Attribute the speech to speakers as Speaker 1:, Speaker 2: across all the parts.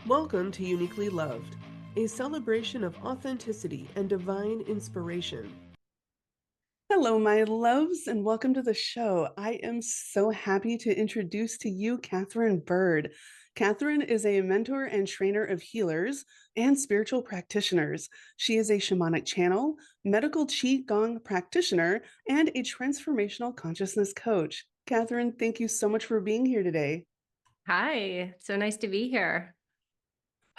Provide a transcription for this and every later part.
Speaker 1: Welcome to Uniquely Loved, a celebration of authenticity and divine inspiration. Hello, my loves, and welcome to the show. I am so happy to introduce to you Katherine Bird. Katherine is a mentor and trainer of healers and spiritual practitioners. She is a shamanic channel, medical qigong practitioner, and a transformational consciousness coach. Katherine, thank you so much for being here today.
Speaker 2: Hi, so nice to be here.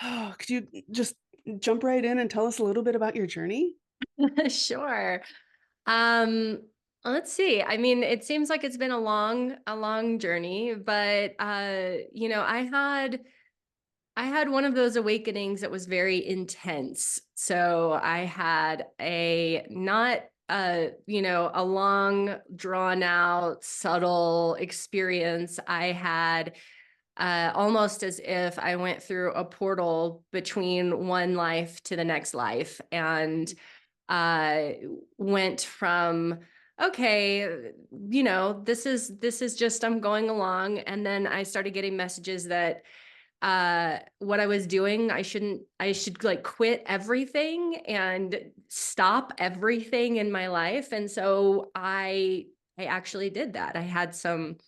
Speaker 1: Oh, could you just jump right in and tell us a little bit about your journey?
Speaker 2: Sure. Um, let's see. I mean, it seems like it's been a long journey, but I had one of those awakenings that was very intense. So I had a not a long drawn out subtle experience. I had almost as if I went through a portal between one life to the next life and uh, went from, okay, this is just I'm going along. And then I started getting messages that what I was doing, I should like quit everything and stop everything in my life. And so I actually did that. I had some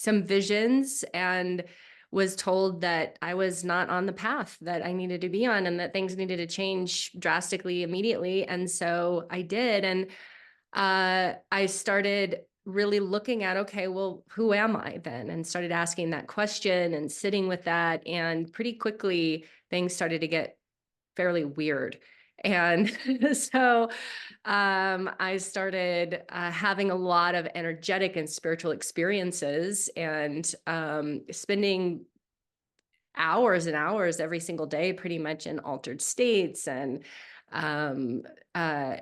Speaker 2: visions and was told that I was not on the path that I needed to be on and that things needed to change drastically immediately. And so I did. And I started really looking at, okay, well, who am I then? And started asking that question and sitting with that. And pretty quickly, things started to get fairly weird. And so I started having a lot of energetic and spiritual experiences and spending hours and hours every single day, pretty much in altered states and um, uh,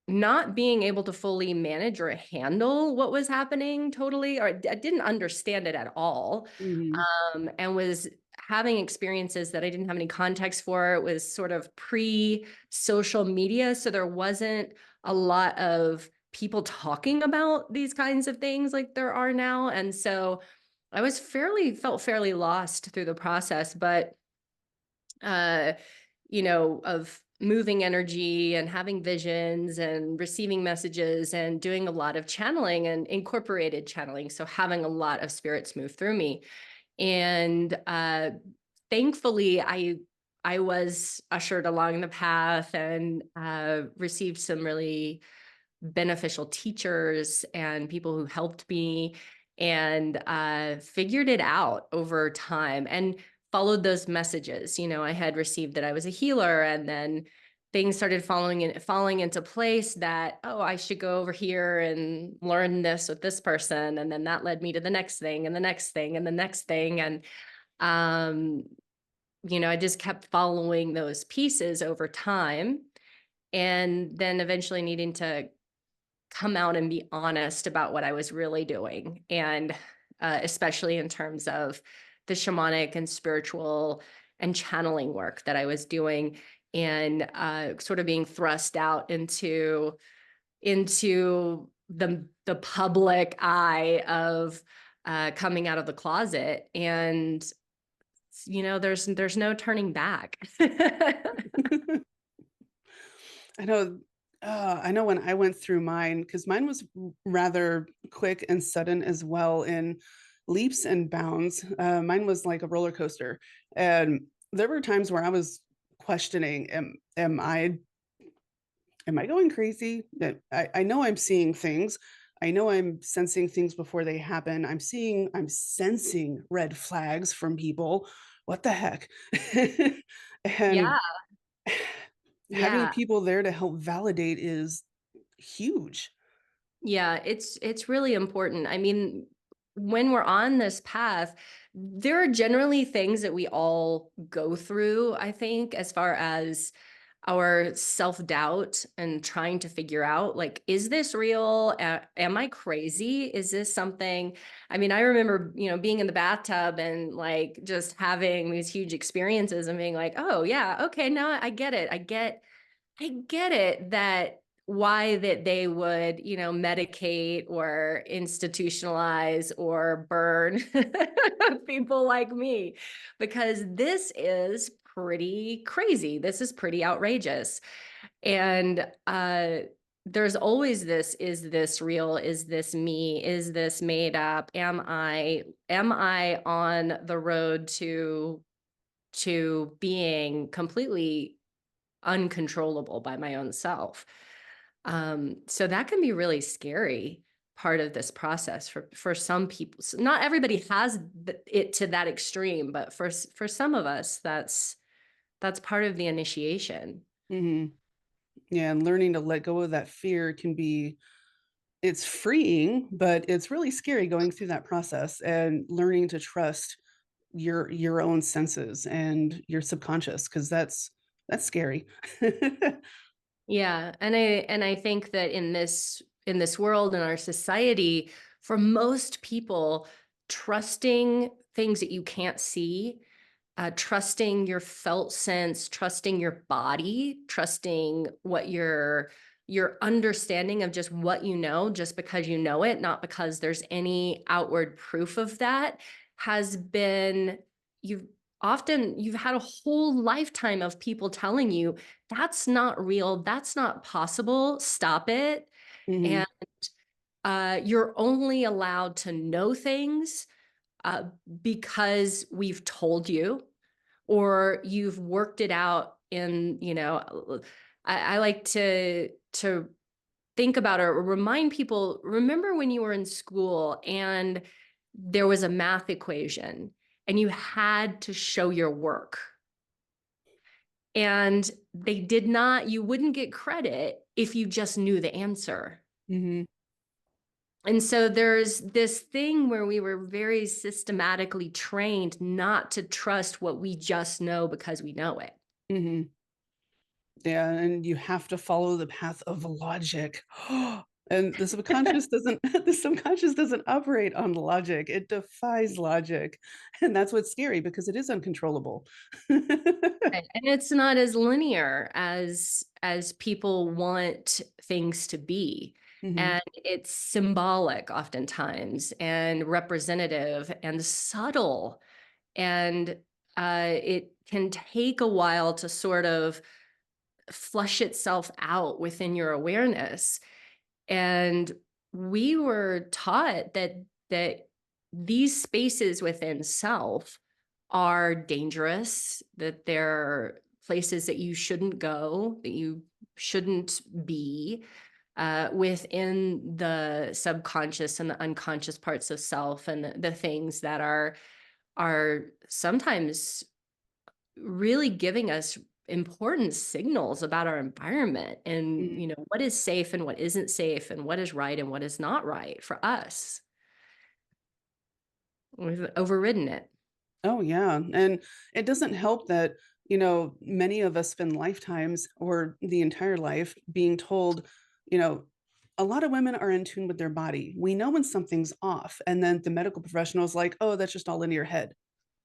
Speaker 2: not being able to fully manage or handle what was happening totally, or I didn't understand it at all,
Speaker 1: Mhm.
Speaker 2: and was having experiences that I didn't have any context for. It was sort of pre-social media, so there wasn't a lot of people talking about these kinds of things like there are now. And so I was felt fairly lost through the process, but uh, of moving energy and having visions and receiving messages and doing a lot of channeling and incorporated channeling. So having a lot of spirits move through me. And thankfully, I was ushered along the path and received some really beneficial teachers and people who helped me and figured it out over time and followed those messages. I had received that I was a healer, and then things started falling into place that, oh, I should go over here and learn this with this person. And then that led me to the next thing and the next thing and the next thing. And, um, I just kept following those pieces over time. And then eventually needing to come out and be honest about what I was really doing. And especially in terms of the shamanic and spiritual and channeling work that I was doing and sort of being thrust out into the public eye of coming out of the closet. And there's no turning back.
Speaker 1: I know when I went through mine, because mine was rather quick and sudden as well in leaps and bounds. Mine was like a roller coaster. And there were times where I was questioning, am I going crazy? I know I'm seeing things. I know I'm sensing things before they happen. I'm sensing red flags from people. What the heck?
Speaker 2: Yeah.
Speaker 1: And having
Speaker 2: Yeah.
Speaker 1: people there to help validate is huge.
Speaker 2: Yeah, it's really important. I mean, when we're on this path, there are generally things that we all go through, I think, as far as our self-doubt and trying to figure out, like, is this real? Am I crazy? Is this something? I mean, I remember, being in the bathtub and like just having these huge experiences and being like, oh yeah, okay, now I get it. I get it that why that they would, medicate or institutionalize or burn people like me, because this is pretty crazy. This is pretty outrageous. And there's always this, is this real? Is this me? Is this made up? Am I on the road to being completely uncontrollable by my own self? So that can be really scary part of this process for some people. So not everybody has it to that extreme, but for some of us, that's part of the initiation.
Speaker 1: Hmm. Yeah, and learning to let go of that fear can be, it's freeing, but it's really scary going through that process and learning to trust your own senses and your subconscious, because that's scary.
Speaker 2: Yeah, and I think that in this world, in our society, for most people, trusting things that you can't see, trusting your felt sense, trusting your body, trusting what your understanding of just what you know, just because you know it, not because there's any outward proof of that, has been, you've had a whole lifetime of people telling you that's not real, that's not possible, stop it.
Speaker 1: Hmm.
Speaker 2: And you're only allowed to know things uh, because we've told you, or you've worked it out in, I like to think about or remind people, remember when you were in school and there was a math equation and you had to show your work, and you wouldn't get credit if you just knew the answer.
Speaker 1: Hmm.
Speaker 2: And so there's this thing where we were very systematically trained not to trust what we just know because we know it.
Speaker 1: Hmm. Yeah, and you have to follow the path of logic. And the subconscious doesn't the subconscious doesn't operate on logic. It defies logic. And that's what's scary because it is uncontrollable.
Speaker 2: And it's not as linear as people want things to be.
Speaker 1: Hmm.
Speaker 2: And it's symbolic oftentimes and representative and subtle. And it can take a while to sort of flush itself out within your awareness. And we were taught that these spaces within self are dangerous, that they're places that you shouldn't go, that you shouldn't be, within the subconscious and the unconscious parts of self, and the things that are sometimes really giving us important signals about our environment, and what is safe and what isn't safe, and what is right and what is not right for us. We've overridden it.
Speaker 1: Oh, yeah. And it doesn't help that, many of us spend lifetimes or the entire life being told, you know, a lot of women are in tune with their body. We know when something's off. And then the medical professional's like, oh, that's just all in your head.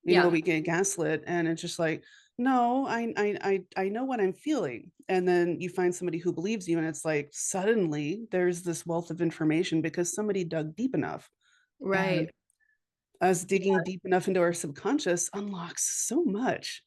Speaker 2: Yeah,
Speaker 1: We get gaslit, and it's just like, no, I know what I'm feeling. And then you find somebody who believes you, and it's like suddenly there's this wealth of information because somebody dug deep enough. And
Speaker 2: right.
Speaker 1: us digging deep enough into our subconscious unlocks so much.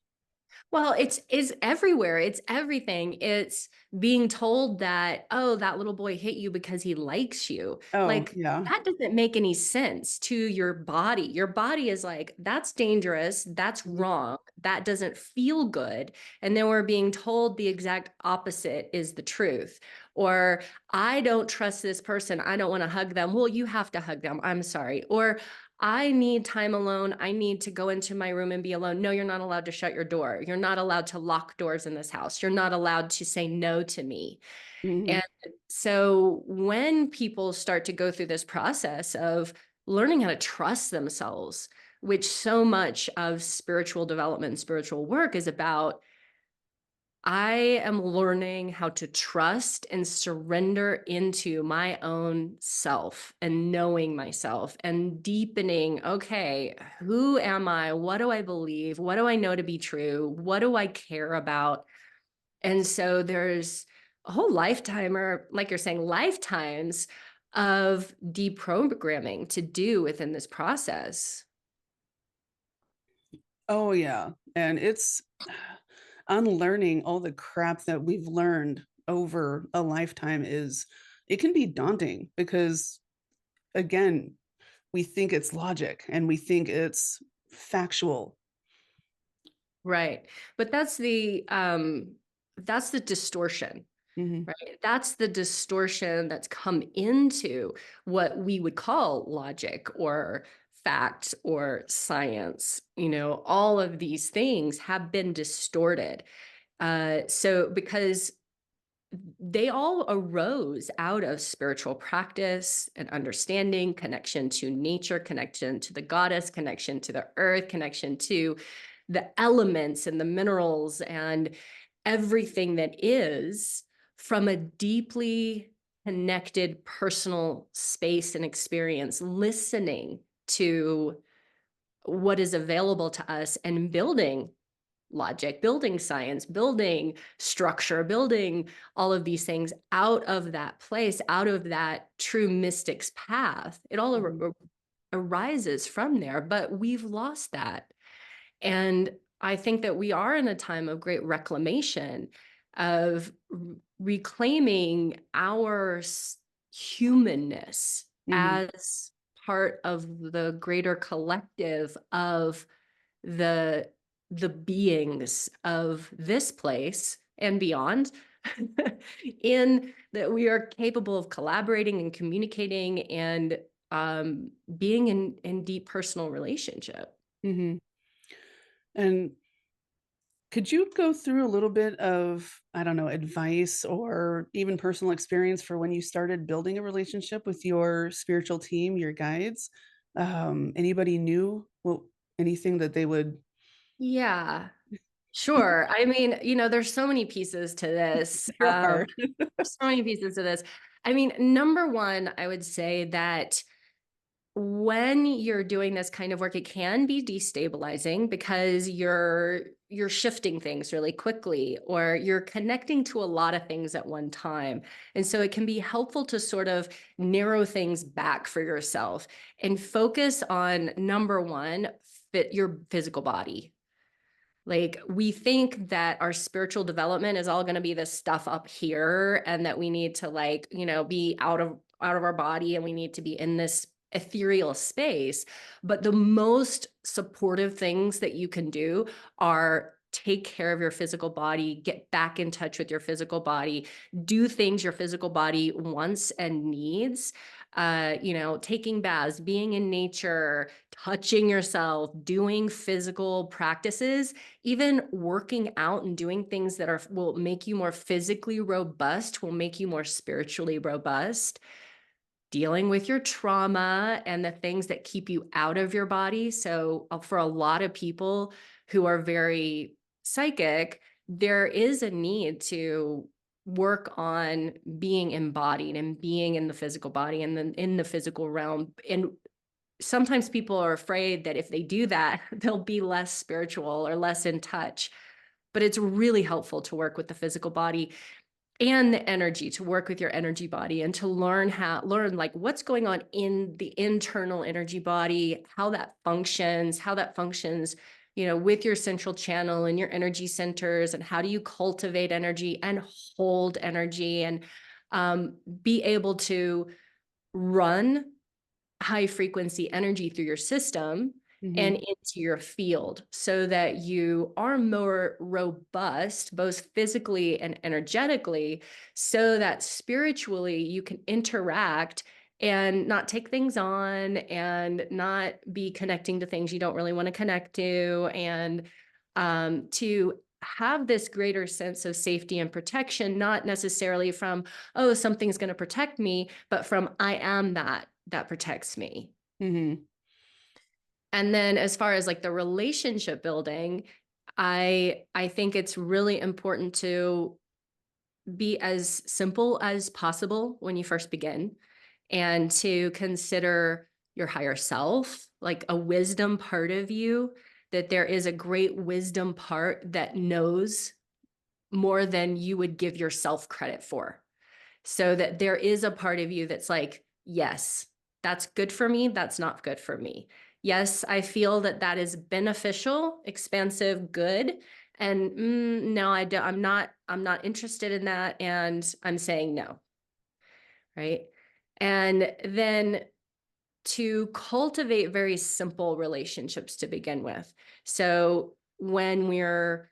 Speaker 2: Well, it's everywhere. It's everything. It's being told that, oh, that little boy hit you because he likes you.
Speaker 1: Oh,
Speaker 2: Like,
Speaker 1: yeah.
Speaker 2: that doesn't make any sense to your body. Your body is like, that's dangerous. That's wrong. That doesn't feel good. And then we're being told the exact opposite is the truth. Or, I don't trust this person. I don't want to hug them. Well, you have to hug them. I'm sorry. Or, I need time alone. I need to go into my room and be alone. No, you're not allowed to shut your door. You're not allowed to lock doors in this house. You're not allowed to say no to me.
Speaker 1: Mhm.
Speaker 2: And so when people start to go through this process of learning how to trust themselves, which so much of spiritual development, spiritual work is about, I am learning how to trust and surrender into my own self and knowing myself and deepening. Okay, who am I? What do I believe? What do I know to be true? What do I care about? And so there's a whole lifetime, or like you're saying, lifetimes of deprogramming to do within this process.
Speaker 1: Oh, yeah. And it's unlearning all the crap that we've learned over a lifetime it can be daunting because, again, we think it's logic and we think it's factual.
Speaker 2: Right. But that's the distortion,
Speaker 1: Hmm.
Speaker 2: right? That's the distortion that's come into what we would call logic or fact or science. All of these things have been distorted. So because they all arose out of spiritual practice and understanding, connection to nature, connection to the goddess, connection to the earth, connection to the elements and the minerals and everything that is, from a deeply connected personal space and experience, listening to what is available to us and building logic, building science, building structure, building all of these things out of that place, out of that true mystic's path. It all
Speaker 1: Hmm.
Speaker 2: arises from there, but we've lost that. And I think that we are in a time of great reclamation, of reclaiming our humanness
Speaker 1: Hmm.
Speaker 2: as part of the greater collective of the the beings of this place and beyond, in that we are capable of collaborating and communicating and being in deep personal relationship.
Speaker 1: Hmm. And could you go through a little bit of, I don't know, advice or even personal experience for when you started building a relationship with your spiritual team, your guides? Anybody knew anything that they would?
Speaker 2: Yeah, sure. I mean, there's so many pieces to this.
Speaker 1: There are.
Speaker 2: So many pieces to this. I mean, number one, I would say that when you're doing this kind of work, it can be destabilizing because you're shifting things really quickly, or you're connecting to a lot of things at one time. And so it can be helpful to sort of narrow things back for yourself and focus on number one, fit your physical body. Like, we think that our spiritual development is all going to be this stuff up here, and that we need to, like, be out of our body, and we need to be in this ethereal space. But the most supportive things that you can do are take care of your physical body, get back in touch with your physical body, do things your physical body wants and needs. Taking baths, being in nature, touching yourself, doing physical practices, even working out and doing things that will make you more physically robust, will make you more spiritually robust. Dealing with your trauma and the things that keep you out of your body. So for a lot of people who are very psychic, there is a need to work on being embodied and being in the physical body and then in the physical realm. And sometimes people are afraid that if they do that, they'll be less spiritual or less in touch. But it's really helpful to work with the physical body and the energy, to work with your energy body and to learn like what's going on in the internal energy body, how that functions, with your central channel and your energy centers, and how do you cultivate energy and hold energy, and be able to run high frequency energy through your system
Speaker 1: Hmm.
Speaker 2: and into your field, so that you are more robust, both physically and energetically, so that spiritually you can interact and not take things on and not be connecting to things you don't really want to connect to, and to have this greater sense of safety and protection, not necessarily from, oh, something's going to protect me, but from, I am that protects me.
Speaker 1: Hmm.
Speaker 2: And then as far as like the relationship building, I think it's really important to be as simple as possible when you first begin, and to consider your higher self, like a wisdom part of you, that there is a great wisdom part that knows more than you would give yourself credit for. So that there is a part of you that's like, yes, that's good for me. That's not good for me. Yes, I feel that that is beneficial, expansive, good. And no, I don't, I'm not interested in that. And I'm saying no. Right. And then to cultivate very simple relationships to begin with. So when we're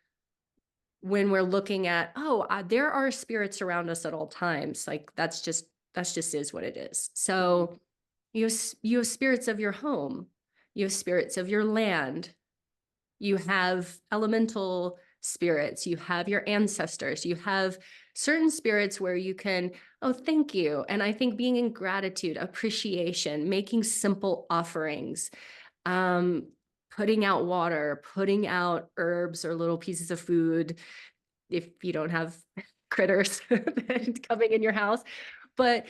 Speaker 2: looking at, oh, there are spirits around us at all times, like that's just is what it is. So you have spirits of your home, you have spirits of your land, you have elemental spirits, you have your ancestors, you have certain spirits where you can, oh, thank you. And I think being in gratitude, appreciation, making simple offerings, um, putting out water, putting out herbs or little pieces of food if you don't have critters coming in your house, but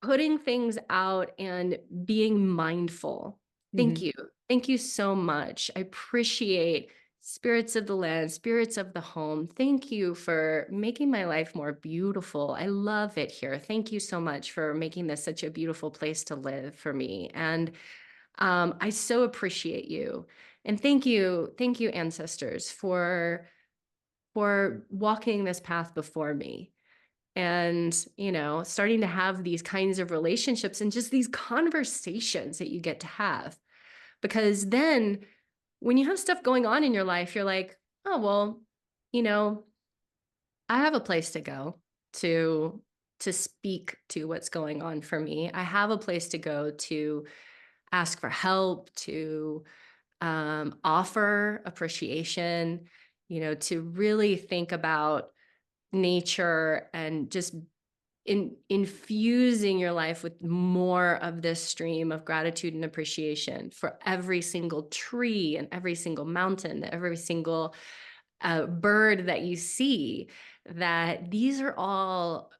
Speaker 2: putting things out and being mindful. Thank
Speaker 1: Mhm.
Speaker 2: you. Thank you so much. I appreciate spirits of the land, spirits of the home. Thank you for making my life more beautiful. I love it here. Thank you so much for making this such a beautiful place to live for me. And I so appreciate you. And thank you, ancestors, for walking this path before me and starting to have these kinds of relationships and just these conversations that you get to have, because then when you have stuff going on in your life, you're like, oh well, you know I have a place to go to speak to what's going on for me. I have a place to go to ask for help, to offer appreciation, to really think about nature and just infusing your life with more of this stream of gratitude and appreciation for every single tree and every single mountain, every single bird that you see, that these are all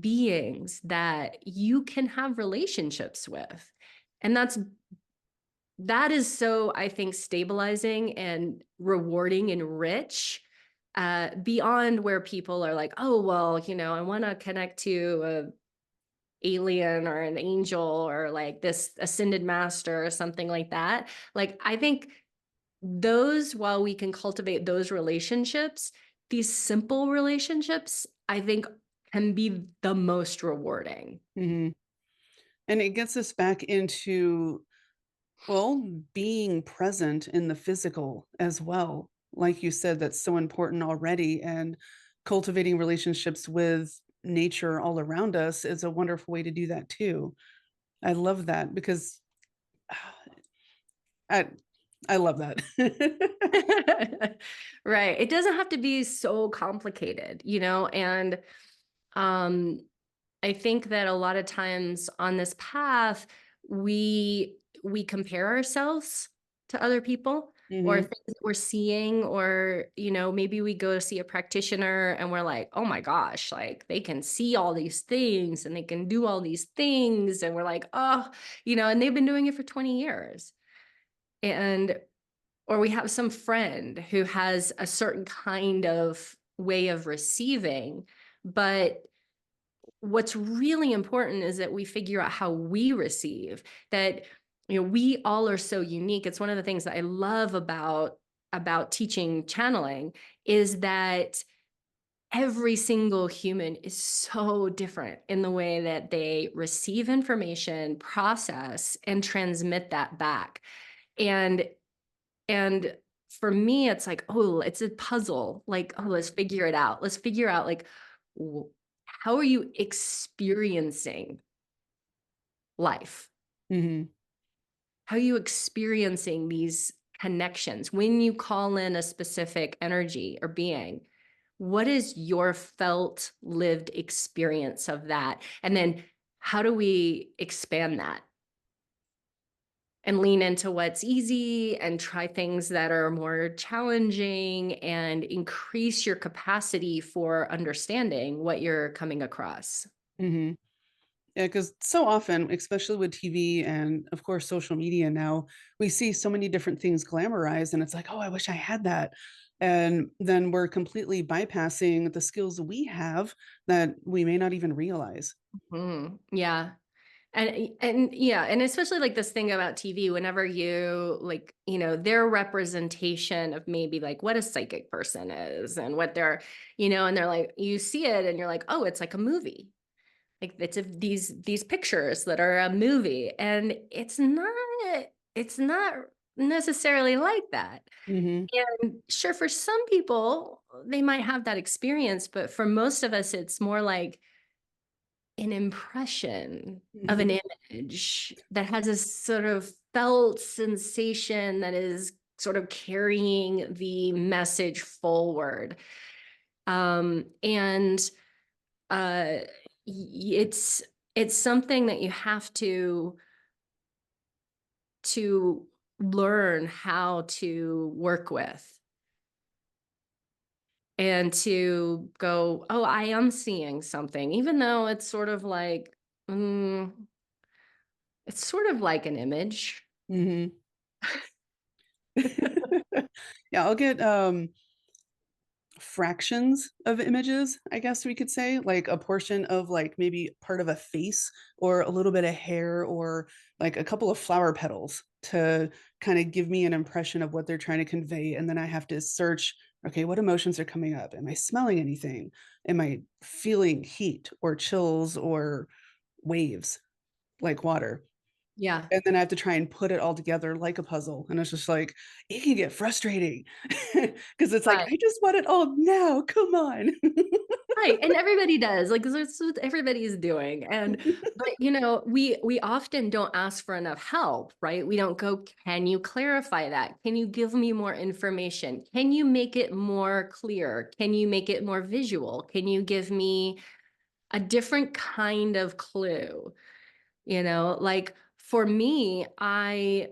Speaker 2: beings that you can have relationships with. And that is so, I think, stabilizing and rewarding and rich, beyond where people are like, oh, well, I want to connect to a alien or an angel or like this ascended master or something like that. Like, I think while we can cultivate those relationships, these simple relationships, I think, can be the most rewarding.
Speaker 1: Mhm. And it gets us back into, well, being present in the physical as well. Like you said, that's so important already. And cultivating relationships with nature all around us is a wonderful way to do that too. I love that because I I love that.
Speaker 2: Right. It doesn't have to be so complicated, and um I think that a lot of times on this path, we compare ourselves to other people or
Speaker 1: Mhm.
Speaker 2: things that we're seeing, or maybe we go to see a practitioner and we're like, oh my gosh, like they can see all these things and they can do all these things, and we're like, oh, and they've been doing it for 20 years. And or we have some friend who has a certain kind of way of receiving, but what's really important is that we figure out how we receive, that we all are so unique. It's one of the things that I love about teaching channeling, is that every single human is so different in the way that they receive information, process, and transmit that back. And and for me, it's like, oh, it's a puzzle. Like, oh, let's figure it out. Let's figure out, like, how are you experiencing life?
Speaker 1: Mhm.
Speaker 2: How are you experiencing these connections? When you call in a specific energy or being, what is your felt lived experience of that? And then how do we expand that and lean into what's easy and try things that are more challenging and increase your capacity for understanding what you're coming across?
Speaker 1: Mhm. Yeah, because so often, especially with TV and of course social media now, we see so many different things glamorized, and it's like, oh, I wish I had that. And then we're completely bypassing the skills we have that we may not even realize.
Speaker 2: Yeah. And yeah, and especially like this thing about TV, whenever you like, their representation of maybe like what a psychic person is and what they're, and they're like, you see it and you're like, oh, it's like a movie. Like these pictures that are a movie. And it's not necessarily like that.
Speaker 1: Hmm.
Speaker 2: And sure, for some people, they might have that experience, but for most of us, it's more like an impression of
Speaker 1: Hmm.
Speaker 2: an image that has a sort of felt sensation that is sort of carrying the message forward. And it's something that you have to learn how to work with and to go, oh, I am seeing something, even though it's sort of like, mm, it's sort of like an image.
Speaker 1: Hmm. Yeah, I'll get fractions of images, I guess we could say, like a portion of like maybe part of a face or a little bit of hair or like a couple of flower petals to kind of give me an impression of what they're trying to convey. And then I have to search, okay, what emotions are coming up? Am I smelling anything? Am I feeling heat or chills or waves like water?
Speaker 2: Yeah,
Speaker 1: And then I have to try and put it all together like a puzzle. And it's just like, it can get frustrating because it's like,
Speaker 2: right.
Speaker 1: I just want it all now. Come on.
Speaker 2: Right. And everybody does. Like that's what everybody is doing. And but we often don't ask for enough help, right? We don't go, can you clarify that? Can you give me more information? Can you make it more clear? Can you make it more visual? Can you give me a different kind of clue? Like for me, I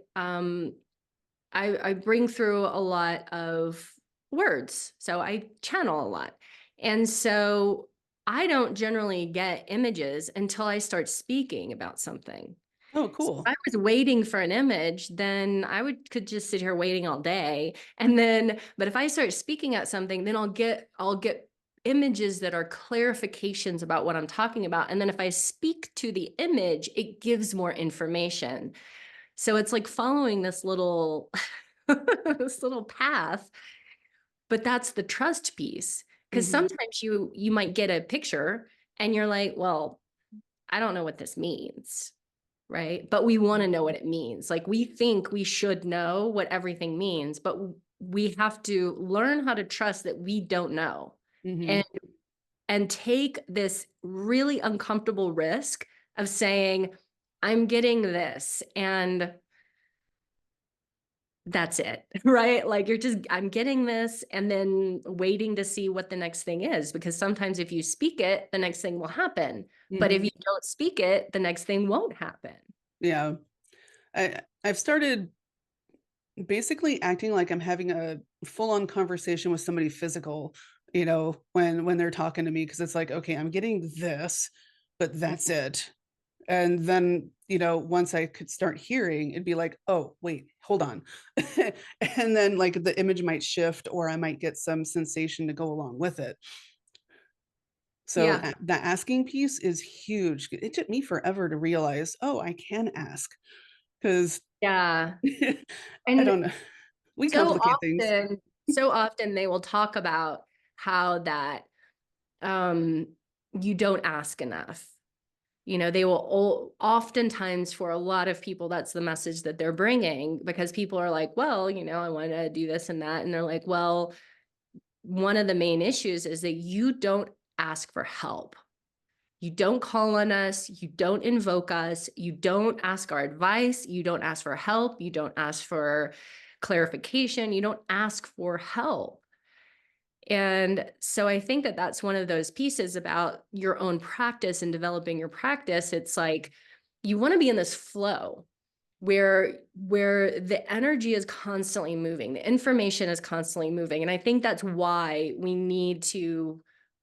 Speaker 2: bring through a lot of words. So I channel a lot. And so I don't generally get images until I start speaking about something.
Speaker 1: Oh,
Speaker 2: So if
Speaker 1: cool.
Speaker 2: I was waiting for an image, then I could just sit here waiting all day. And then, but if I start speaking at something, then I'll get images that are clarifications about what I'm talking about. And then if I speak to the image, it gives more information. So it's like following this little this little path, but that's the trust piece. Because
Speaker 1: Hmm.
Speaker 2: sometimes you might get a picture and you're like, well, I don't know what this means, right? But we want to know what it means. Like we think we should know what everything means, but we have to learn how to trust that we don't know.
Speaker 1: Hmm.
Speaker 2: And take this really uncomfortable risk of saying, I'm getting this. And that's it, right? Like I'm getting this and then waiting to see what the next thing is. Because sometimes if you speak it, the next thing will happen. But if
Speaker 1: Hmm.
Speaker 2: you don't speak it, the next thing won't happen.
Speaker 1: Yeah. I've started basically acting like I'm having a full-on conversation with somebody physical, when they're talking to me, because it's like, okay, I'm getting this, but that's it. And then, once I could start hearing, it'd be like, oh, wait, hold on. And then like the image might shift or I might get some sensation to go along with it. So
Speaker 2: Yeah.
Speaker 1: the asking piece is huge. It took me forever to realize, oh, I can ask because
Speaker 2: Yeah.
Speaker 1: I
Speaker 2: And
Speaker 1: don't know. We
Speaker 2: so
Speaker 1: complicate things.
Speaker 2: often, so often they will talk about how that um you don't ask enough. They will oftentimes for a lot of people, that's the message that they're bringing because people are like, well, I want to do this and that. And they're like, well, one of the main issues is that you don't ask for help. You don't call on us. You don't invoke us. You don't ask our advice. You don't ask for help. You don't ask for clarification. You don't ask for help. And so I think that that's one of those pieces about your own practice and developing your practice. It's like you want to be in this flow where the energy is constantly moving, the information is constantly moving. And I think that's why we need to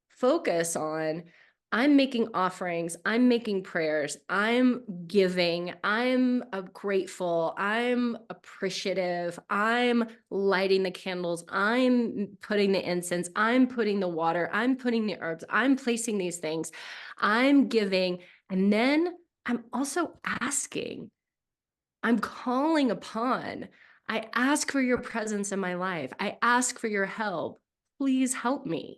Speaker 2: focus on I'm making offerings, I'm making prayers, I'm giving, I'm grateful, I'm appreciative, I'm lighting the candles, I'm putting the incense, I'm putting the water, I'm putting the herbs, I'm placing these things, I'm giving, and then I'm also asking, I'm calling upon, I ask for your presence in my life, I ask for your help, please help me.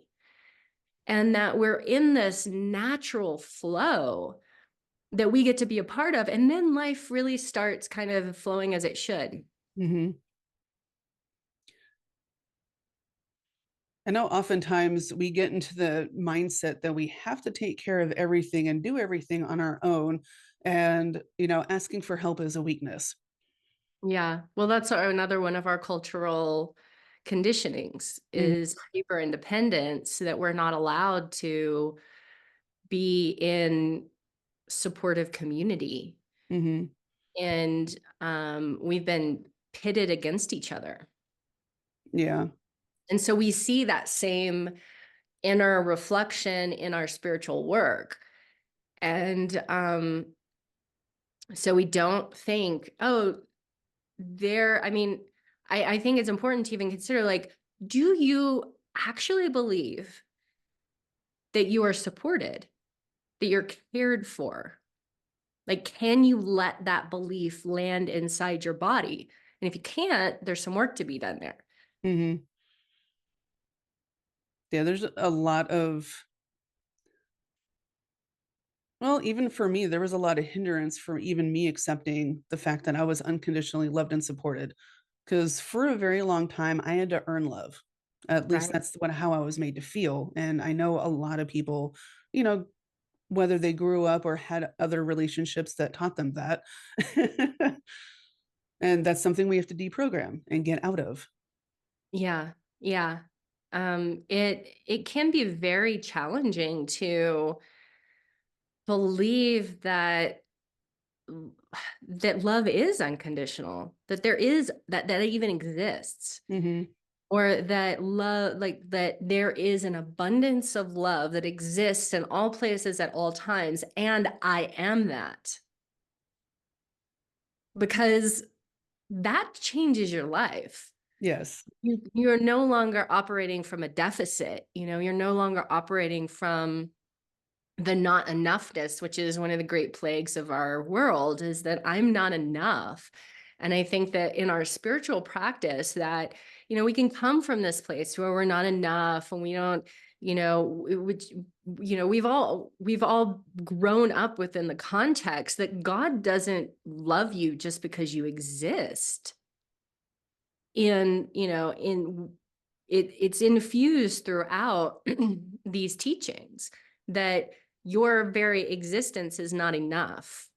Speaker 2: And that we're in this natural flow that we get to be a part of. And then life really starts kind of flowing as it should.
Speaker 1: Mm-hmm. I know oftentimes we get into the mindset that we have to take care of everything and do everything on our own. And, asking for help is a weakness.
Speaker 2: Yeah. Well, that's another one of our cultural conditionings
Speaker 1: Mm-hmm.
Speaker 2: is hyper independence, that we're not allowed to be in supportive community.
Speaker 1: Mm-hmm.
Speaker 2: And we've been pitted against each other.
Speaker 1: Yeah.
Speaker 2: And so we see that same inner reflection in our spiritual work. And so we don't think, oh, I mean, I think it's important to even consider, like, do you actually believe that you are supported, that you're cared for? Like, can you let that belief land inside your body? And if you can't, there's some work to be done there.
Speaker 1: Mm-hmm. Yeah, there's a lot of, well, even for me, there was a lot of hindrance for even me accepting the fact that I was unconditionally loved and supported. Because for a very long time, I had to earn love. At least
Speaker 2: Right.
Speaker 1: that's how I was made to feel. And I know a lot of people, you know, whether they grew up or had other relationships that taught them that. And that's something we have to deprogram and get out of.
Speaker 2: Yeah. Yeah. It can be very challenging to believe that love is unconditional, that there is that it even exists,
Speaker 1: Mm-hmm.
Speaker 2: or that love, like that there is an abundance of love that exists in all places at all times, and I am that. Because that changes your life.
Speaker 1: Yes.
Speaker 2: You're no longer operating from a deficit, you're no longer operating from the not enoughness, which is one of the great plagues of our world, is that I'm not enough. And I think that in our spiritual practice that, we can come from this place where we're not enough and we don't, which, we've all grown up within the context that God doesn't love you just because you exist. It's infused throughout these teachings that your very existence is not enough.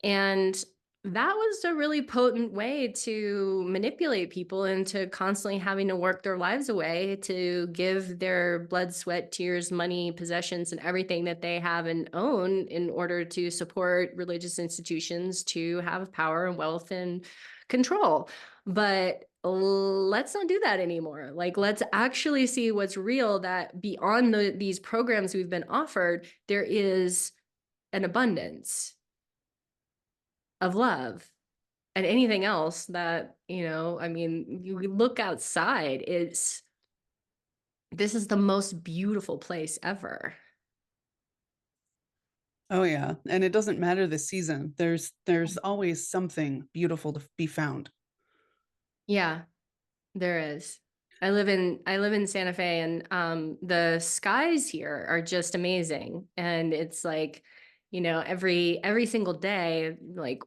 Speaker 2: And that was a really potent way to manipulate people into constantly having to work their lives away to give their blood, sweat, tears, money, possessions, and everything that they have and own in order to support religious institutions to have power and wealth and control. But let's not do that anymore. Like, let's actually see what's real, that beyond these programs we've been offered, there is an abundance of love. And anything else that, I mean, you look outside, this is the most beautiful place ever.
Speaker 1: Oh yeah. And it doesn't matter the season. There's always something beautiful to be found.
Speaker 2: Yeah, there is. I live in Santa Fe, and the skies here are just amazing. And it's like, every single day, like,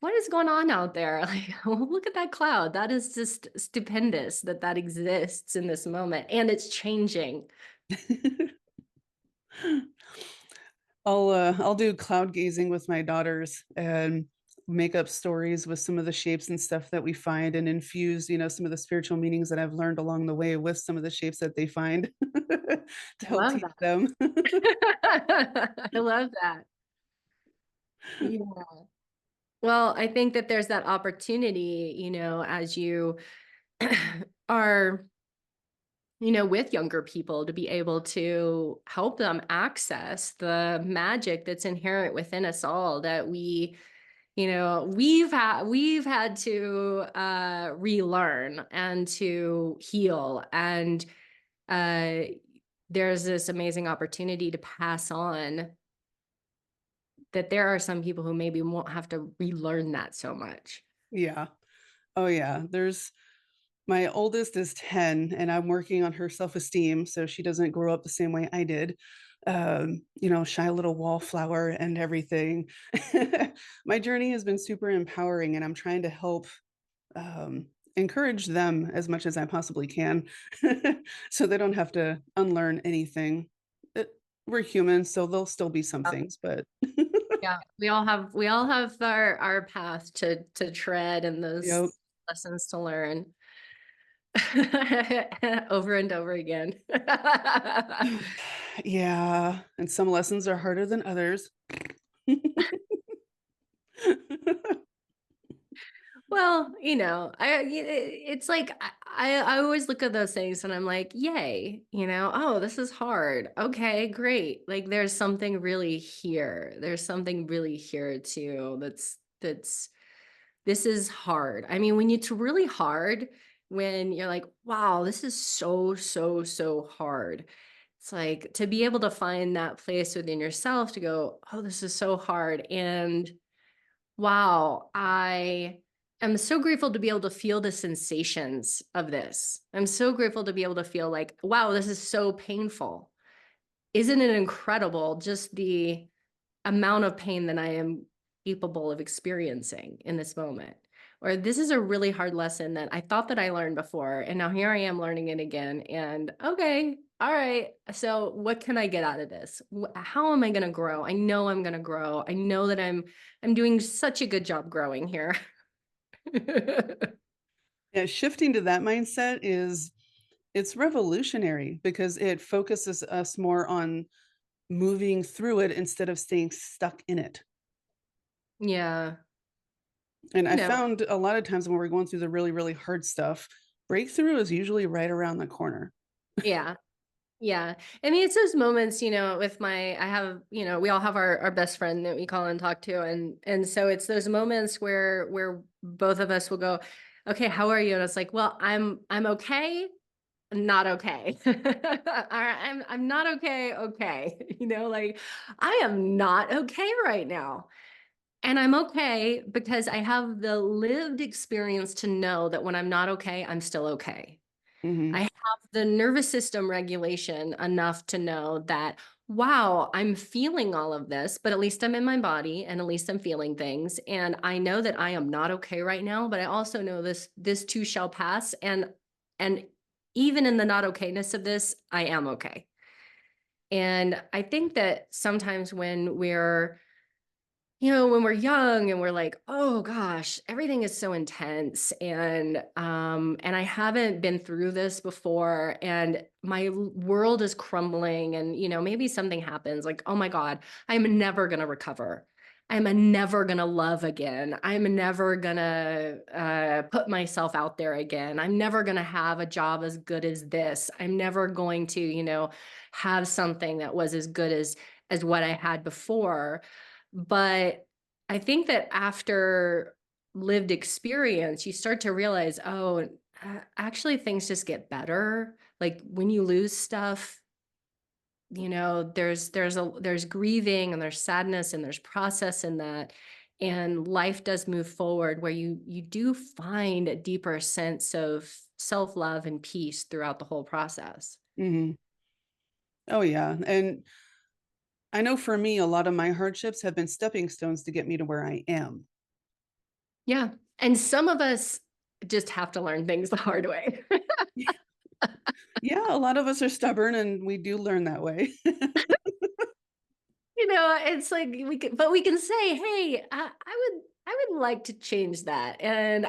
Speaker 2: what is going on out there? Like, well, look at that cloud. That is just stupendous that exists in this moment, and it's changing.
Speaker 1: I'll do cloud gazing with my daughters and make up stories with some of the shapes and stuff that we find and infuse, some of the spiritual meanings that I've learned along the way with some of the shapes that they find to
Speaker 2: I
Speaker 1: help
Speaker 2: love
Speaker 1: teach them.
Speaker 2: that. I love that. Yeah. Well, I think that there's that opportunity, as you are with younger people to be able to help them access the magic that's inherent within us all that we've had to relearn and to heal. And uh, there's this amazing opportunity to pass on that there are some people who maybe won't have to relearn that so much.
Speaker 1: Yeah. Oh yeah. My oldest is 10 and I'm working on her self-esteem so she doesn't grow up the same way I did. Shy little wallflower and everything. My journey has been super empowering and I'm trying to help encourage them as much as I possibly can so they don't have to unlearn anything. We're human, so there'll still be some things, but
Speaker 2: Yeah, we all have our path to tread and those
Speaker 1: yep.
Speaker 2: lessons to learn over and over again.
Speaker 1: Yeah, and some lessons are harder than others.
Speaker 2: Well, it's like I always look at those things and I'm like, yay, oh, this is hard. Okay, great. Like there's something really here. There's something really here too. That's this is hard. I mean, when it's really hard, when you're like, wow, this is so, so, so hard. It's like to be able to find that place within yourself to go, oh, this is so hard. And wow, I am so grateful to be able to feel the sensations of this. I'm so grateful to be able to feel like, wow, this is so painful. Isn't it incredible just the amount of pain that I am capable of experiencing in this moment? Or this is a really hard lesson that I thought that I learned before, and now here I am learning it again. And okay, all right. So what can I get out of this? How am I going to grow? I know I'm going to grow. I know that I'm doing such a good job growing here.
Speaker 1: Yeah, shifting to that mindset it's revolutionary because it focuses us more on moving through it instead of staying stuck in it.
Speaker 2: Yeah.
Speaker 1: And
Speaker 2: You
Speaker 1: I
Speaker 2: know,
Speaker 1: found a lot of times when we're going through the really, really hard stuff, breakthrough is usually right around the corner.
Speaker 2: yeah. Yeah. I mean, it's those moments, with I have, we all have our best friend that we call and talk to. And so it's those moments where both of us will go, okay, how are you? And it's like, well, I'm okay, not okay. I'm not okay. Okay. Like I am not okay right now. And I'm okay because I have the lived experience to know that when I'm not okay, I'm still okay. I
Speaker 1: Hmm.
Speaker 2: have the nervous system regulation enough to know that, wow, I'm feeling all of this, but at least I'm in my body and at least I'm feeling things. And I know that I am not okay right now, but I also know this too shall pass. And even in the not okayness of this, I am okay. And I think that sometimes when we're young and we're like, oh gosh, everything is so intense, and I haven't been through this before, and my world is crumbling, and maybe something happens like, oh my God, I'm never gonna recover. I'm never gonna love again. I'm never gonna put myself out there again. I'm never gonna have a job as good as this. I'm never going to, have something that was as good as what I had before. But I think that after lived experience, you start to realize, oh, actually things just get better. Like when you lose stuff, there's grieving and there's sadness and there's process in that. And life does move forward where you do find a deeper sense of self-love and peace throughout the whole process.
Speaker 1: Hmm. Oh yeah. And I know for me, a lot of my hardships have been stepping stones to get me to where I am.
Speaker 2: Yeah. And some of us just have to learn things the hard way.
Speaker 1: Yeah, a lot of us are stubborn and we do learn that way.
Speaker 2: It's like we can say, hey, I would like to change that. And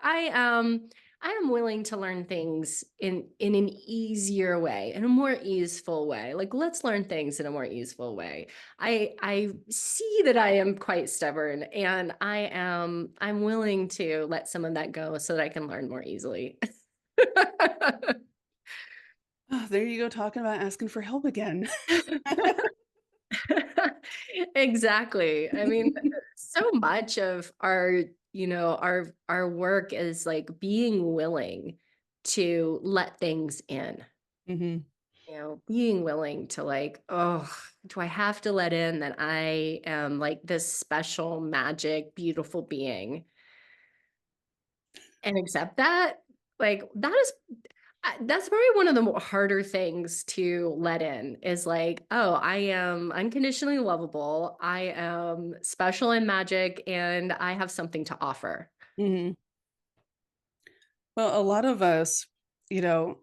Speaker 2: I am willing to learn things in an easier way, in a more easeful way. Like let's learn things in a more easeful way. I see that I am quite stubborn, and I'm willing to let some of that go so that I can learn more easily.
Speaker 1: Oh, there you go, talking about asking for help again.
Speaker 2: Exactly. I mean, so much of our, our work is like being willing to let things in,
Speaker 1: Hmm.
Speaker 2: being willing to like, oh, do I have to let in that I am like this special, magic, beautiful being and accept that? Like that is that's probably one of the harder things to let in is like, oh, I am unconditionally lovable. I am special and magic, and I have something to offer.
Speaker 1: Hmm. Well, a lot of us, you know,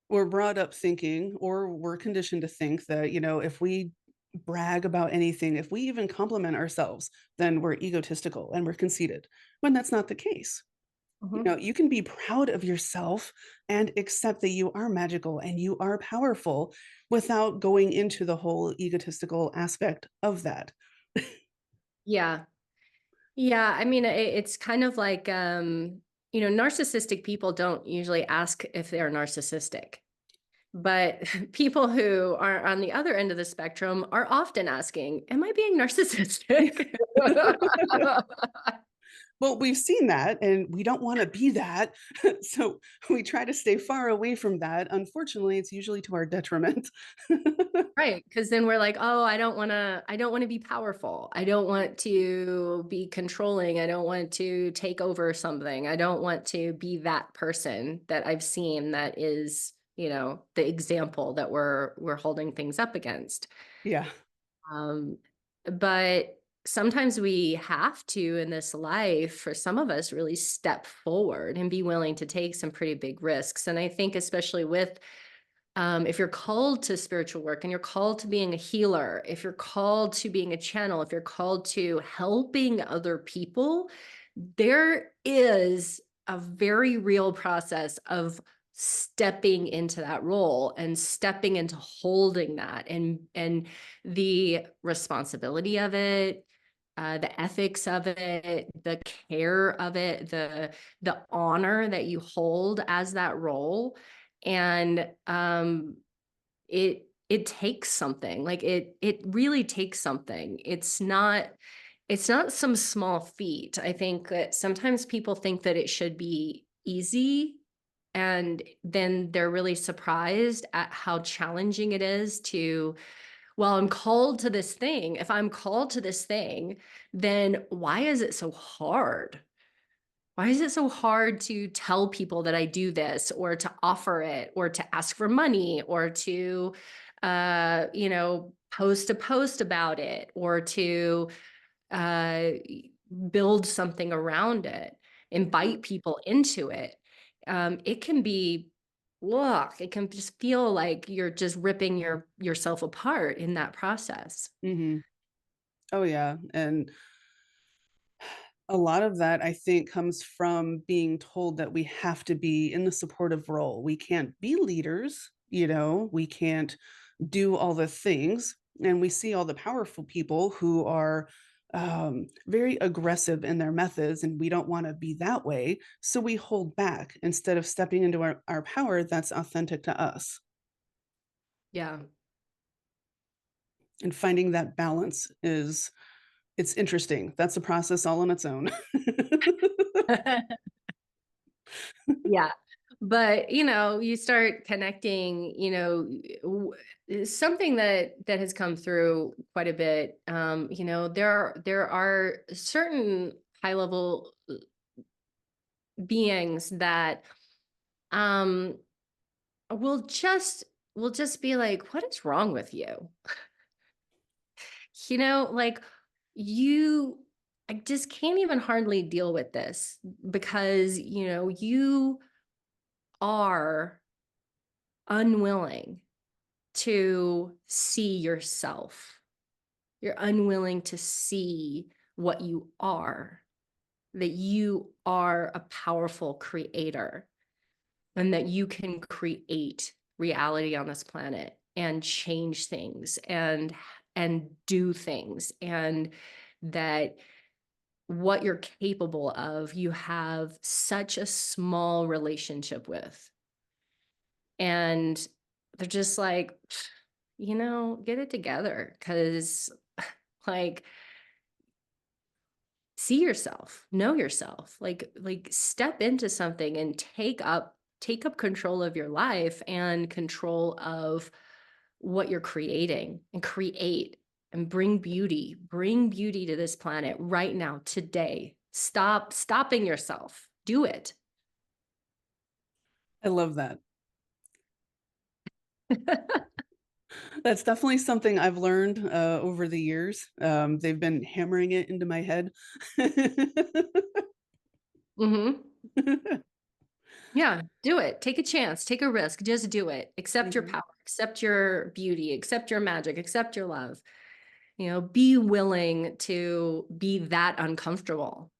Speaker 1: we're brought up thinking, or we're conditioned to think that, if we brag about anything, if we even compliment ourselves, then we're egotistical and we're conceited, when that's not the case.
Speaker 2: Mhm.
Speaker 1: You can be proud of yourself and accept that you are magical and you are powerful without going into the whole egotistical aspect of that.
Speaker 2: Yeah. Yeah. I mean, it's kind of like, narcissistic people don't usually ask if they're narcissistic. But people who are on the other end of the spectrum are often asking, am I being narcissistic?
Speaker 1: Well, we've seen that and we don't want to be that. So we try to stay far away from that. Unfortunately, it's usually to our detriment.
Speaker 2: Right, because then we're like, "Oh, I don't wanna be powerful. I don't want to be controlling. I don't want to take over something. I don't want to be that person that I've seen that is, the example that we're holding things up against."
Speaker 1: Yeah.
Speaker 2: Um, but sometimes we have to in this life, for some of us, really step forward and be willing to take some pretty big risks. And I think especially with if you're called to spiritual work and you're called to being a healer, if you're called to being a channel, if you're called to helping other people, there is a very real process of stepping into that role and stepping into holding that and the responsibility of it, the ethics of it, the care of it, the honor that you hold as that role. And it takes something. Like it really takes something. It's not some small feat. I think that sometimes people think that it should be easy, and then they're really surprised at how challenging it is to, well, I'm called to this thing. If I'm called to this thing, then why is it so hard? Why is it so hard to tell people that I do this, or to offer it, or to ask for money, or to post a post about it, or to uh build something around it, invite people into it? It can be, look, it can just feel like you're just ripping yourself apart in that process.
Speaker 1: Hmm. Oh, yeah. And a lot of that, I think, comes from being told that we have to be in the supportive role. We can't be leaders, we can't do all the things. And we see all the powerful people who are very aggressive in their methods, and we don't want to be that way. So we hold back instead of stepping into our power that's authentic to us.
Speaker 2: Yeah.
Speaker 1: And finding that balance it's interesting. That's a process all on its own.
Speaker 2: Yeah. But, you start connecting, something that has come through quite a bit. There are certain high level beings that um will just be like, what is wrong with you? Like, you I just can't even hardly deal with this because, you are unwilling to see yourself. You're unwilling to see what you are, that you are a powerful creator and that you can create reality on this planet and change things and do things, and that what you're capable of, you have such a small relationship with. And they're just like, get it together. Cause like, see yourself, know yourself, like step into something and take up control of your life and control of what you're creating, and create and bring beauty to this planet right now, today. Stop stopping yourself. Do it.
Speaker 1: I love that. That's definitely something I've learned over the years. They've been hammering it into my head.
Speaker 2: Hmm. Yeah, do it. Take a chance, take a risk, just do it. Accept your
Speaker 1: Mhm.
Speaker 2: power, accept your beauty, accept your magic, accept your love. Be willing to be that uncomfortable,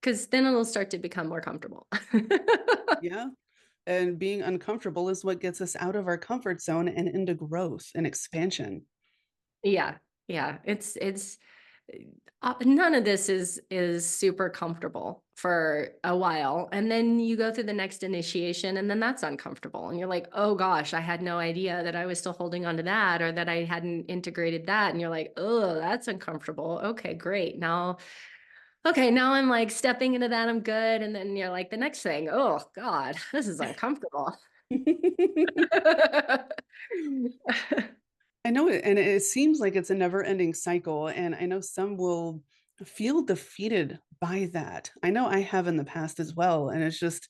Speaker 2: because then it'll start to become more comfortable.
Speaker 1: Yeah. And being uncomfortable is what gets us out of our comfort zone and into growth and expansion.
Speaker 2: Yeah. Yeah. It's none of this is super comfortable for a while. And then you go through the next initiation, and then that's uncomfortable. And you're like, oh gosh, I had no idea that I was still holding on to that, or that I hadn't integrated that. And you're like, oh, that's uncomfortable. Okay, great. Now I'm like stepping into that. I'm good. And then you're like, the next thing, oh God, this is uncomfortable.
Speaker 1: I know it, and it seems like it's a never-ending cycle, and I know some will feel defeated by that. I know I have in the past as well, and it's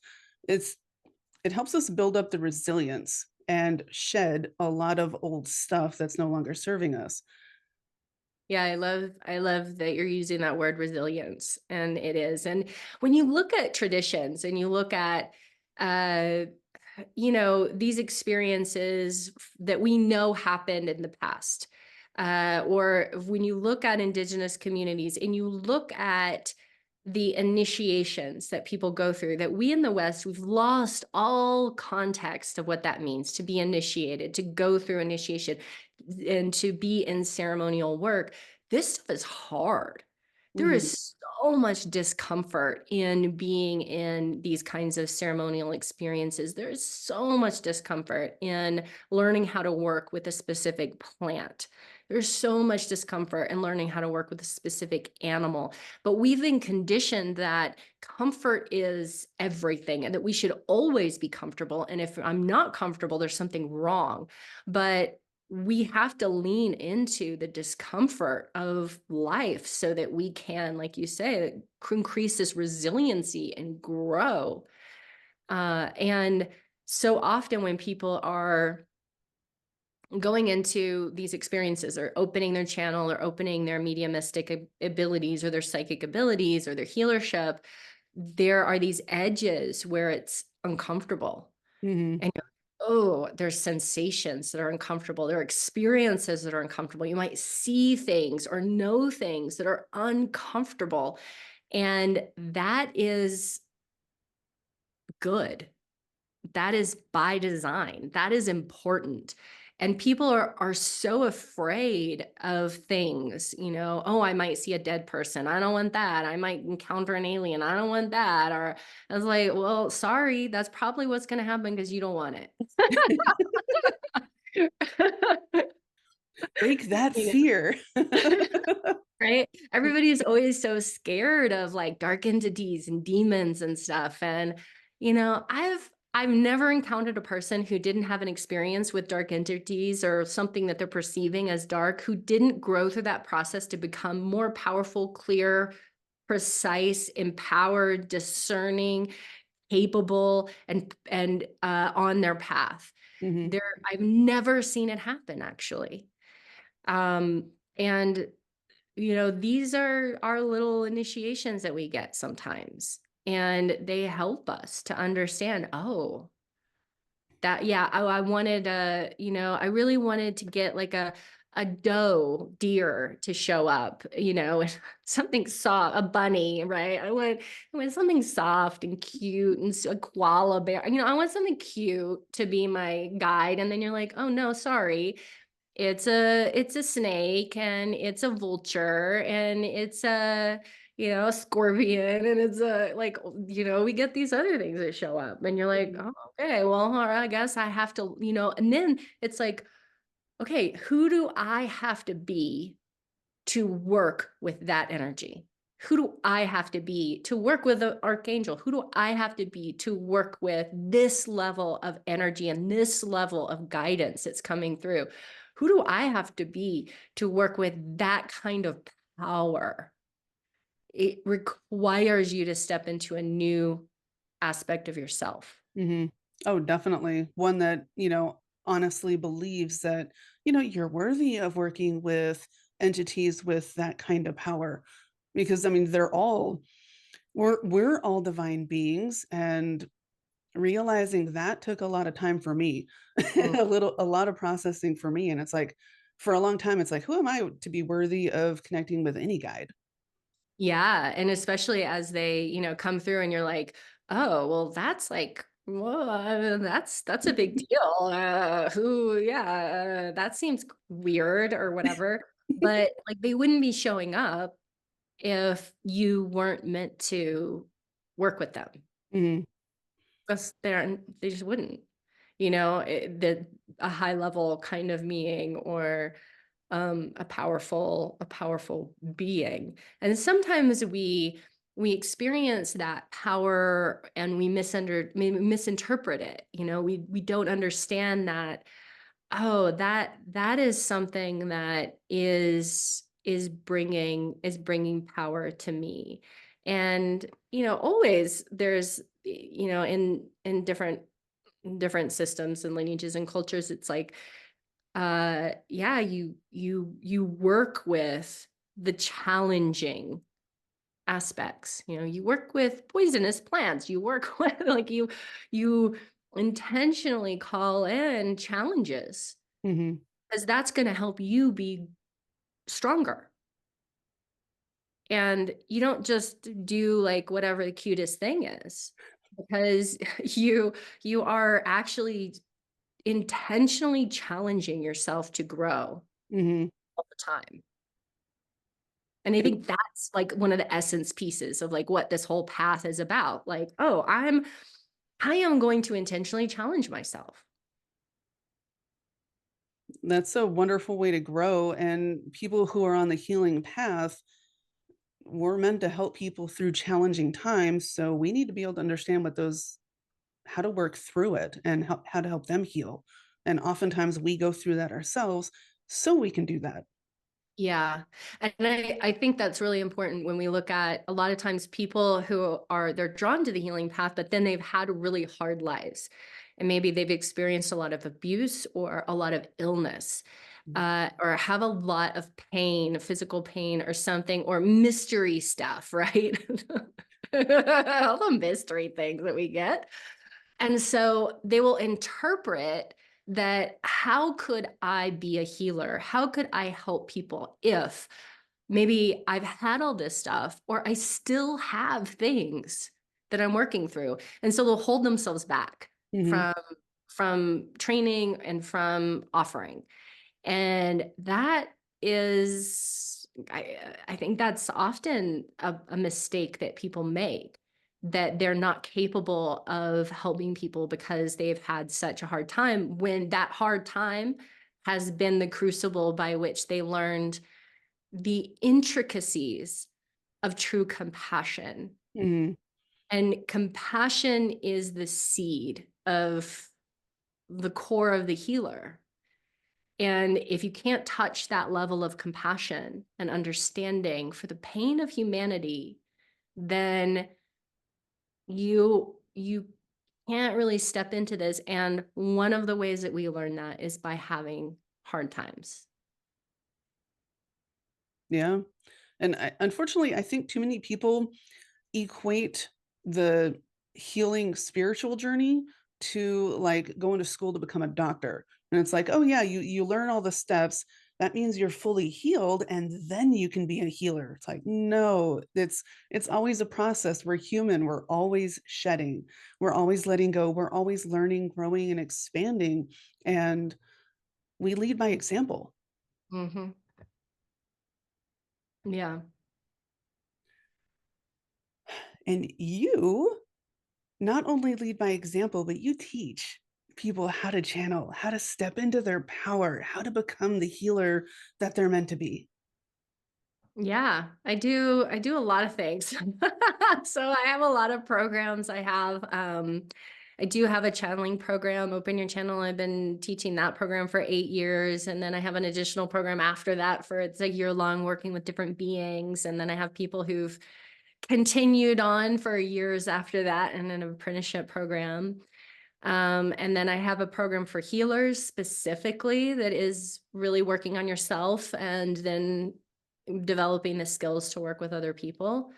Speaker 1: it helps us build up the resilience and shed a lot of old stuff that's no longer serving us.
Speaker 2: Yeah, I love that you're using that word resilience, and it is. And when you look at traditions and you look at uh these experiences that we know happened in the past, or when you look at indigenous communities and you look at the initiations that people go through, that we in the West, we've lost all context of what that means to be initiated, to go through initiation, and to be in ceremonial work. This stuff is hard. There
Speaker 1: Mhm.
Speaker 2: is so much discomfort in being in these kinds of ceremonial experiences. There's so much discomfort in learning how to work with a specific plant. There's so much discomfort in learning how to work with a specific animal. But we've been conditioned that comfort is everything and that we should always be comfortable. And if I'm not comfortable, there's something wrong. But we have to lean into the discomfort of life so that we can, like you say, increase this resiliency and grow. And so often when people are going into these experiences, or opening their channel, or opening their mediumistic abilities, or their psychic abilities, or their healership, there are these edges where it's uncomfortable.
Speaker 1: Mhm.
Speaker 2: And oh, there's sensations that are uncomfortable. There are experiences that are uncomfortable. You might see things or know things that are uncomfortable. And that is good. That is by design. That is important. And people are so afraid of things, oh, I might see a dead person. I don't want that. I might encounter an alien. I don't want that. Or I was like, well, sorry, that's probably what's going to happen because you don't want it.
Speaker 1: Break that
Speaker 2: You
Speaker 1: fear.
Speaker 2: right? Everybody's always so scared of like dark entities and demons and stuff. And, I've never encountered a person who didn't have an experience with dark entities or something that they're perceiving as dark, who didn't grow through that process to become more powerful, clear, precise, empowered, discerning, capable, and on their path.
Speaker 1: Mhm.
Speaker 2: I've never seen it happen, actually. And these are our little initiations that we get sometimes, and they help us to understand, oh, that, yeah, oh, I wanted I really wanted to get like a doe deer to show up, something soft, a bunny, right? I want something soft and cute, and a koala bear, I want something cute to be my guide. And then you're like, oh no, sorry, it's a snake, and it's a vulture, and it's a a scorpion, and it's like, we get these other things that show up, and you're like,
Speaker 1: Mhm.
Speaker 2: oh, okay, well, all right, I guess I have to, and then it's like, okay, who do I have to be to work with that energy? Who do I have to be to work with the archangel? Who do I have to be to work with this level of energy and this level of guidance that's coming through? Who do I have to be to work with that kind of power? It requires you to step into a new aspect of yourself.
Speaker 1: Mhm. Oh, definitely. One that, honestly believes that, you're worthy of working with entities with that kind of power. Because I mean, we're all divine beings, and realizing that took a lot of time for me. A lot of processing for me. And it's like for a long time, it's like, who am I to be worthy of connecting with any guide?
Speaker 2: Yeah, and especially as they, come through and you're like, "Oh, well, that's like, well, that's a big deal. That seems weird or whatever." But like they wouldn't be showing up if you weren't meant to work with them.
Speaker 1: Mhm.
Speaker 2: Because they just wouldn't. A high level kind of being, or a powerful being. And sometimes we experience that power and we misinterpret it. We don't understand that, oh, that is something that is bringing power to me. And always there's, in different systems and lineages and cultures, it's like, yeah, you work with the challenging aspects. You work with poisonous plants, you work with, like, you intentionally call in challenges,
Speaker 1: Mhm.
Speaker 2: because that's going to help you be stronger. And you don't just do like whatever the cutest thing is, because you are actually intentionally challenging yourself to grow
Speaker 1: Mhm.
Speaker 2: all the time. And I
Speaker 1: And
Speaker 2: think that's like one of the essence pieces of like what this whole path is about. Like, oh, I am going to intentionally challenge myself.
Speaker 1: that's a wonderful way to grow. And people who are on the healing path, we're meant to help people through challenging times. So we need to be able to understand how to work through it and how to help them heal. And oftentimes we go through that ourselves so we can do that.
Speaker 2: Yeah. And I think that's really important when we look at a lot of times people who they're drawn to the healing path, but then they've had really hard lives. And maybe they've experienced a lot of abuse or a lot of illness, or have a lot of pain, physical pain or something, or mystery stuff, right? All the mystery things that we get. And so they will interpret that, how could I be a healer? How could I help people if maybe I've had all this stuff, or I still have things that I'm working through? And so they'll hold themselves back
Speaker 1: Mhm.
Speaker 2: from training and from offering. And that is, I think that's often a mistake that people make, that they're not capable of helping people because they've had such a hard time, when that hard time has been the crucible by which they learned the intricacies of true compassion.
Speaker 1: Mhm.
Speaker 2: And compassion is the seed of the core of the healer. And if you can't touch that level of compassion and understanding for the pain of humanity, then you can't really step into this. And one of the ways that we learn that is by having hard times.
Speaker 1: Yeah. And unfortunately, I think too many people equate the healing spiritual journey to like going to school to become a doctor. And it's like, oh yeah, you learn all the steps. That means you're fully healed and then you can be a healer. It's like, no, it's always a process. We're human. We're always shedding. We're always letting go. We're always learning, growing, and expanding. And we lead by example.
Speaker 2: Hmm. Yeah.
Speaker 1: And you not only lead by example, but you teach people how to channel, how to step into their power, how to become the healer that they're meant to be.
Speaker 2: Yeah, I do a lot of things. So I have a lot of programs. I do have a channeling program, Open Your Channel. I've been teaching that program for 8 years. And then I have an additional program after that for it's a year long working with different beings. And then I have people who've continued on for years after that in an apprenticeship program. And then I have a program for healers specifically that is really working on yourself and then developing the skills to work with other people.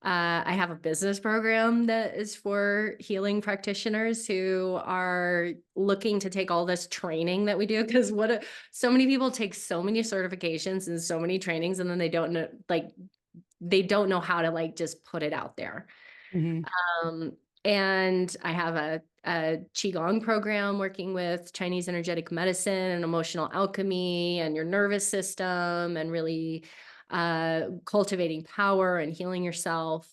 Speaker 2: I have a business program that is for healing practitioners who are looking to take all this training that we do. Because so many people take so many certifications and so many trainings, and then they don't know how to just put it out there.
Speaker 1: Mhm.
Speaker 2: And I have a Qigong program working with Chinese energetic medicine and emotional alchemy and your nervous system and really cultivating power and healing yourself.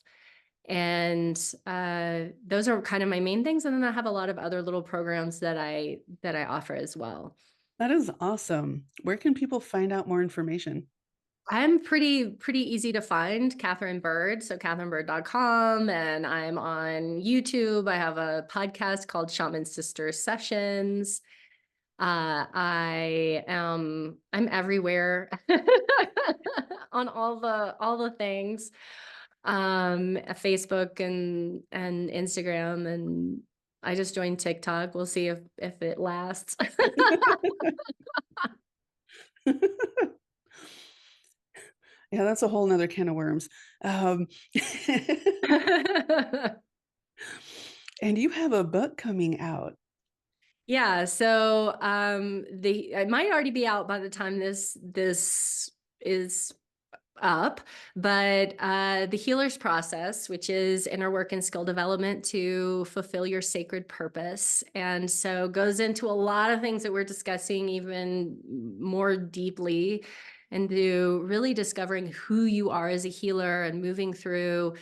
Speaker 2: And those are kind of my main things. And then I have a lot of other little programs that I offer as well.
Speaker 1: That is awesome. Where can people find out more information?
Speaker 2: I'm pretty easy to find, Katherine Bird, so katherinebird.com, and I'm on YouTube. I have a podcast called Shaman Sister Sessions. I'm everywhere on all the things. Facebook and Instagram, and I just joined TikTok. We'll see if it lasts.
Speaker 1: Yeah, that's a whole nother can of worms. Um, and you have a book coming out.
Speaker 2: Yeah, so it might already be out by the time this is up, but the healer's process, which is inner work and skill development to fulfill your sacred purpose, and so goes into a lot of things that we're discussing even more deeply, into really discovering who you are as a healer and moving through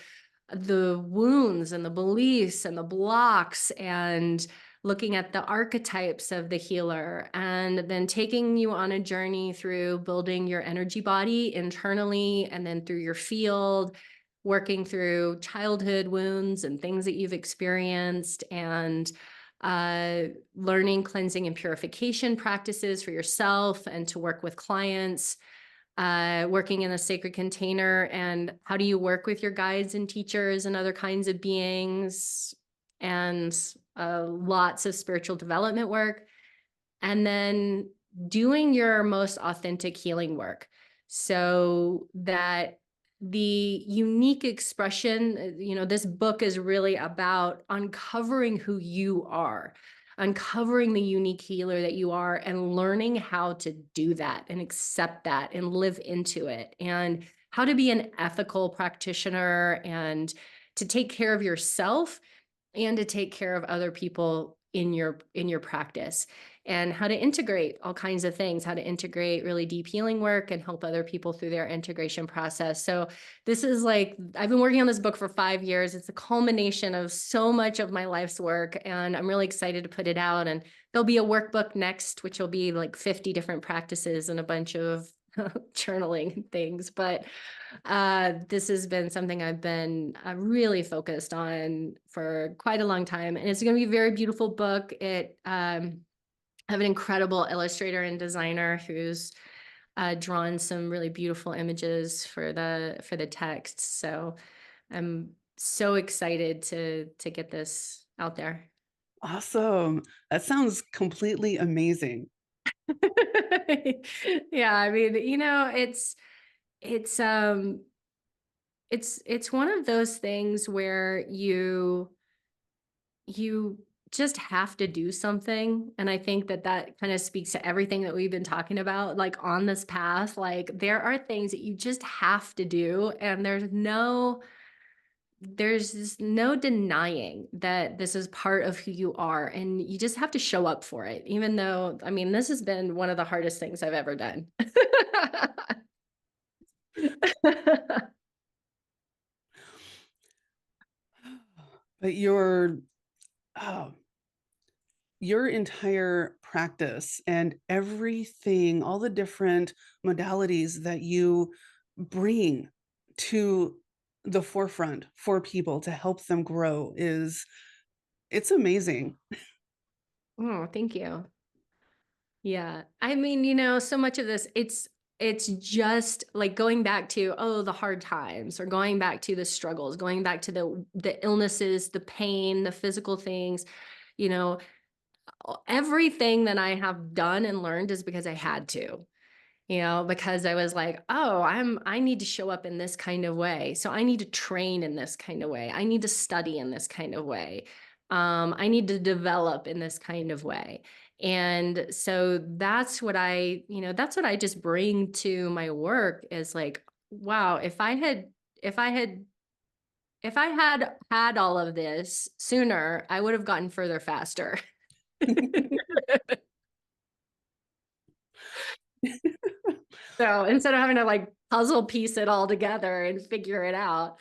Speaker 2: the wounds and the beliefs and the blocks and looking at the archetypes of the healer, and then taking you on a journey through building your energy body internally and then through your field, working through childhood wounds and things that you've experienced, and learning cleansing and purification practices for yourself and to work with clients, working in a sacred container, and how do you work with your guides and teachers and other kinds of beings, and lots of spiritual development work, and then doing your most authentic healing work so that the unique expression, this book is really about uncovering who you are, uncovering the unique healer that you are, and learning how to do that and accept that and live into it, and how to be an ethical practitioner and to take care of yourself and to take care of other people in your practice, and how to integrate all kinds of things, how to integrate really deep healing work and help other people through their integration process. So this is I've been working on this book for 5 years. It's a culmination of so much of my life's work, and I'm really excited to put it out. And there'll be a workbook next, which will be 50 different practices and a bunch of journaling things. But this has been something I've been really focused on for quite a long time. And it's going to be a very beautiful book. I have an incredible illustrator and designer who's drawn some really beautiful images for the text. So I'm so excited to get this out there.
Speaker 1: Awesome. That sounds completely amazing.
Speaker 2: Yeah, I mean, it's it's one of those things where you just have to do something. And I think that kind of speaks to everything that we've been talking about, on this path. There are things that you just have to do, and there's just no denying that this is part of who you are, and you just have to show up for it, even though, I mean, this has been one of the hardest things I've ever done.
Speaker 1: But oh, your entire practice and everything, all the different modalities that you bring to the forefront for people to help them grow it's amazing.
Speaker 2: Oh, thank you. Yeah. I mean, so much of this, it's just like going back to, oh, the hard times, or going back to the struggles, going back to the illnesses, the pain, the physical things, you know, everything that I have done and learned is because I had to. Because I was like, oh, I need to show up in this kind of way. So I need to train in this kind of way. I need to study in this kind of way. I need to develop in this kind of way. And so that's what I just bring to my work is like, wow, if I had, if I had had all of this sooner, I would have gotten further faster. So instead of having to like puzzle piece it all together and figure it out.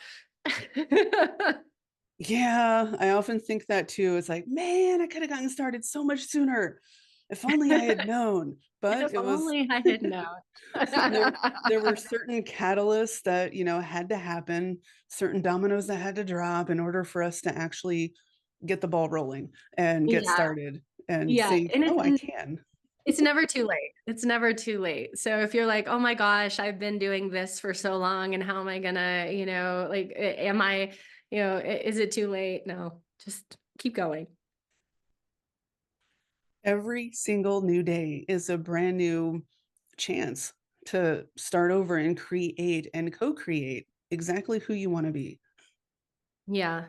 Speaker 1: Yeah, I often think that too. It's like, man, I could have gotten started so much sooner if only I had known. But
Speaker 2: If
Speaker 1: it was
Speaker 2: only I had known.
Speaker 1: there were certain catalysts that, had to happen, certain dominoes that had to drop in order for us to actually get the ball rolling and get
Speaker 2: Yeah,
Speaker 1: started and
Speaker 2: yeah.
Speaker 1: think,
Speaker 2: And
Speaker 1: oh, I can.
Speaker 2: it's never too late. It's never too late. So if you're like, oh my gosh, I've been doing this for so long and how am I gonna, like, am I, is it too late? No, just keep going.
Speaker 1: Every single new day is a brand new chance to start over and create and co-create exactly who you want to be.
Speaker 2: Yeah.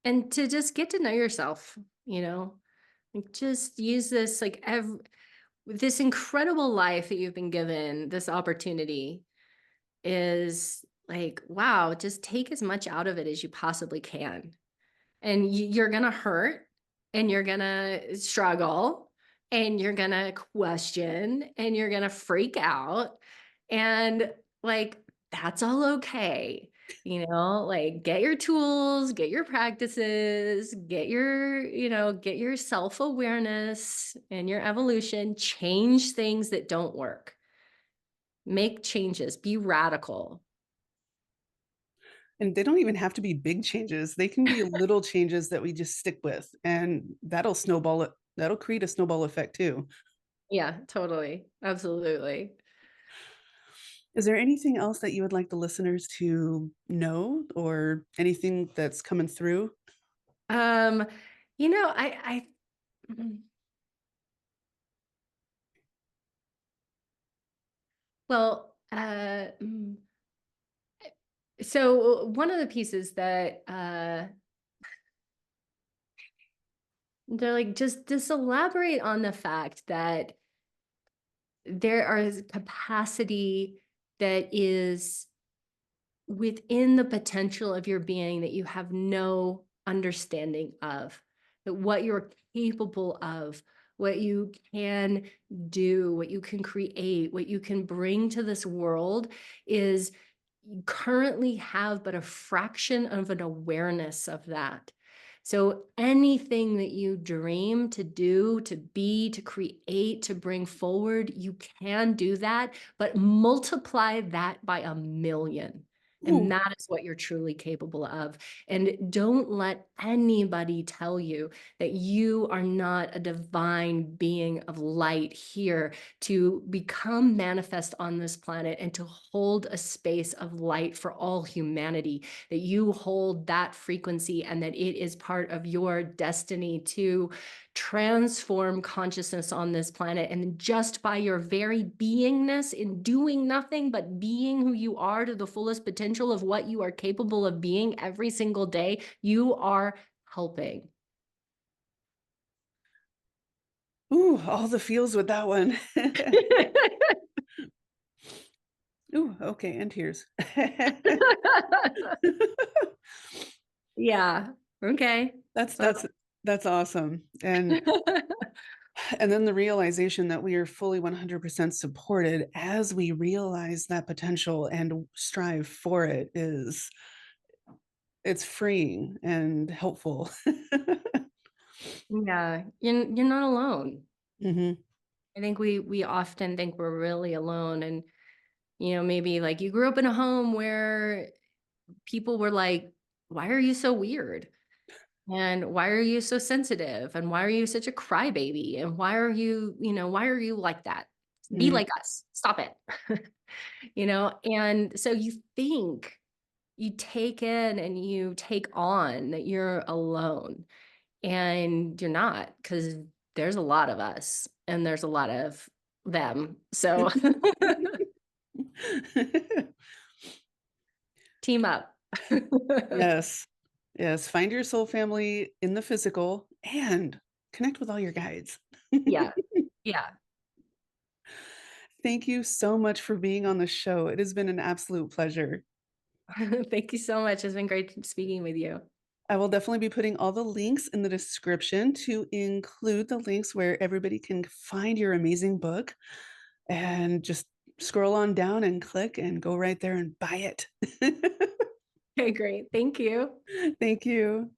Speaker 2: And to just get to know yourself, like just use this like this incredible life that you've been given, this opportunity is like, wow, just take as much out of it as you possibly can. And you're going to hurt and you're going to struggle and you're going to question and you're going to freak out. And like, that's all okay. Like get your tools, get your practices, get your self-awareness and your evolution, change things that don't work. Make changes, be radical.
Speaker 1: And they don't even have to be big changes. They can be little changes that we just stick with, and that'll create a snowball effect too.
Speaker 2: Yeah, totally. Absolutely.
Speaker 1: Is there anything else that you would like the listeners to know or anything that's coming through?
Speaker 2: Um, I mm, well, so one of the pieces that they're like, just elaborate on the fact that there is capacity that is within the potential of your being that you have no understanding of, that what you're capable of, what you can do, what you can create, what you can bring to this world is you currently have but a fraction of an awareness of that. So anything that you dream to do, to be, to create, to bring forward, you can do that, but multiply that by 1,000,000. And
Speaker 1: Ooh,
Speaker 2: that is what you're truly capable of. And don't let anybody tell you that you are not a divine being of light here to become manifest on this planet and to hold a space of light for all humanity, that you hold that frequency and that it is part of your destiny to transform consciousness on this planet. And just by your very beingness in doing nothing but being who you are to the fullest potential of what you are capable of being every single day, you are helping.
Speaker 1: ooh, all the feels with that one. Ooh, okay, and tears.
Speaker 2: Yeah. Okay.
Speaker 1: That's
Speaker 2: So
Speaker 1: that's that's awesome. And then the realization that we are fully 100% supported as we realize that potential and strive for it is it's freeing and helpful.
Speaker 2: Yeah, you're not alone.
Speaker 1: Hmm.
Speaker 2: I think we often think we're really alone, and maybe like you grew up in a home where people were like, "Why are you so weird?" And why are you so sensitive? And why are you such a crybaby? And why are you like that? Be
Speaker 1: Hmm.
Speaker 2: like us. Stop it. And so you take in and you take on that you're alone, and you're not, because there's a lot of us and there's a lot of them. So team up.
Speaker 1: Yes. Yes. Find your soul family in the physical and connect with all your guides.
Speaker 2: Yeah. Yeah.
Speaker 1: Thank you so much for being on the show. It has been an absolute pleasure.
Speaker 2: Thank you so much. It's been great speaking with you.
Speaker 1: I will definitely be putting all the links in the description to include the links where everybody can find your amazing book and just scroll on down and click and go right there and buy it.
Speaker 2: Okay, great. Thank you.
Speaker 1: Thank you.